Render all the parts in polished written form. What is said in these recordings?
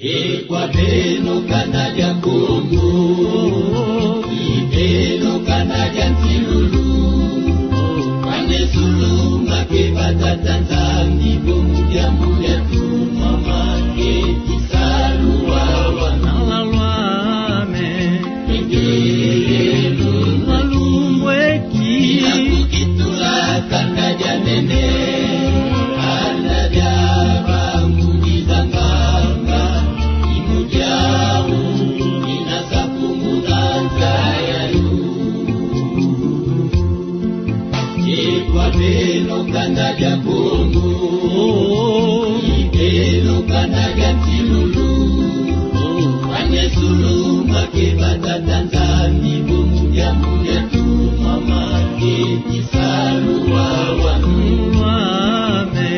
Kwa beno kanaja Kongo, ibeno kanaja Ntilulu, Wane sulu make batata ngibo muja muja tu mama ke kisalu wawa Nalalwame Engelu Malumbweki Inakukitula kanaja nene Kanaja bangu gizanganga Imujau inasakumudanga yayu Kwa beno kanaja Kongo, ibeno kanaja Ntilulu, Wane sulu make batata ngibo muja muja tu mama ke kisalu wawa Nalalwame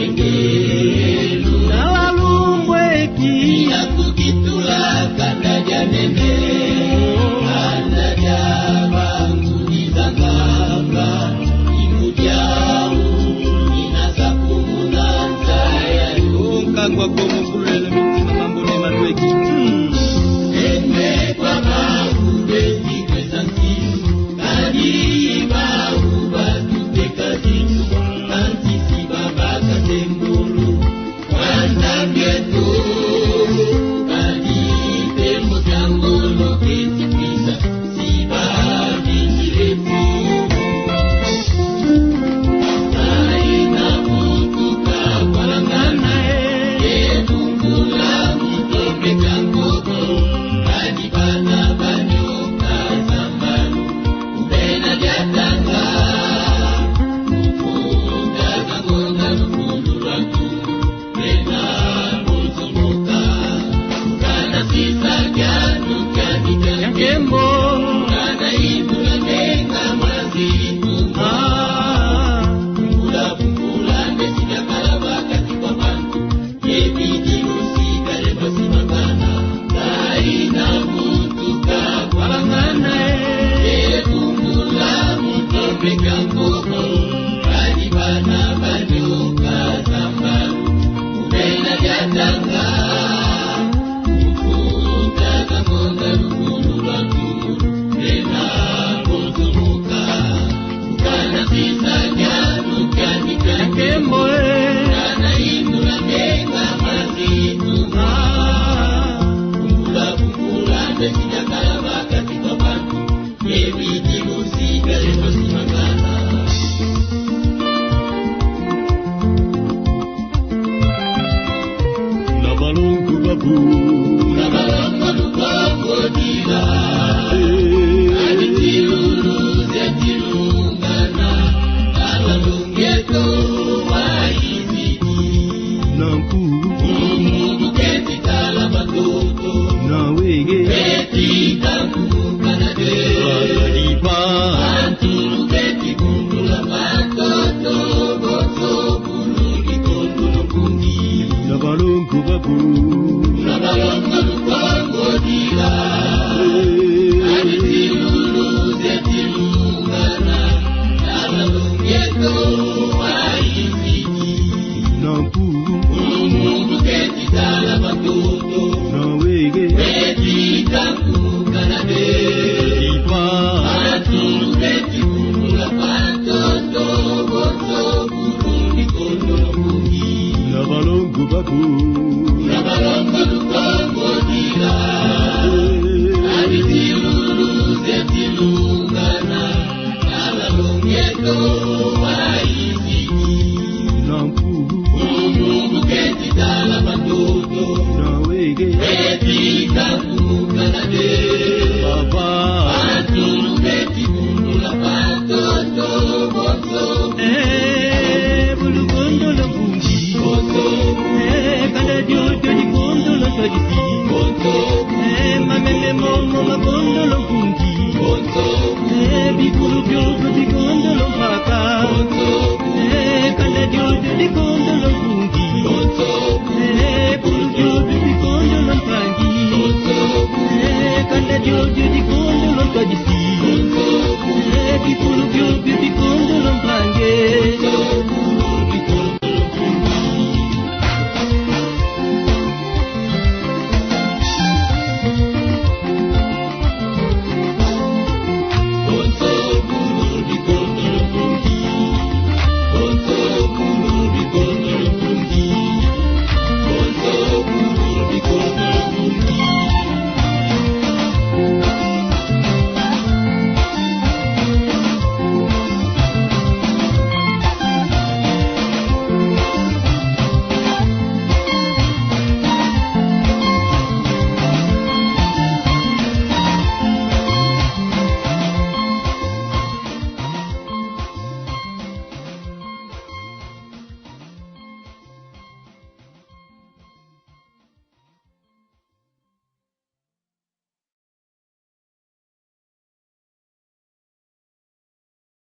Engelu Nalalweki inakukitula kanaja nene Kanaja bangu gizanganga Imujau inasakumunanza yayu Kangwa komo kulele mitima mambo ni manweki Eme kwa mahubezi kweza nsilu Kadi mahuba tuteka zitu Antisi baba katembulu Wanda myetu Kadi tembo jangolo keti kwisa Siba vinjiretu Naina kutuka walangana Ketungula mutombe kangoko Kadi bana banyoka zambalu Ubena jatanga Ufunga kangonga lufundu watu Rena muzunguka Kana sisa kyanu kyanika Yakembo Kana ibula menga mazituma Kumpula nesida kalabakati kwa bantu Yebidi musika lebo simangana Taina mutuka walangana Kumpula mutombe kangoko Kadi bana banyoka zambalu Ubena jatanga Ufunga kangonga lufundu watu Rena muzunguka Kana sisa kyanu kyanika Yakembo Kana indula menga mazituma Kumpula nesida kalabakati kwa bantu Yebidi musika lebo simangana Nabalongo babu Nabalongo lukongo dila Aditilulu zetilungana Nabalungeto waizidi Nanku Mungu keti tala batoto Nawege Keti kangu kanade Bagadipa Antulu keti kundula batoto Boto bulungi kundula kungi Nabalongo babu Nabalongo lukongo dila Aditilulu zetilungana Nabalungeto waizidi Nanku Mungu keti tala batoto Nawege Keti kangu kanade Bagadipa Antulu keti kundula batoto Boto bulungi kundula kungi Nabalongo babu Nabalongo lukongo dila Aditilulu zetilungana Nabalungeto waizidi Nanku Mungu keti tala batoto Nawege Keti kangu kanade Baba Antulu keti kundula batoto Boto Bulugondo na bungi Boto Kada jojo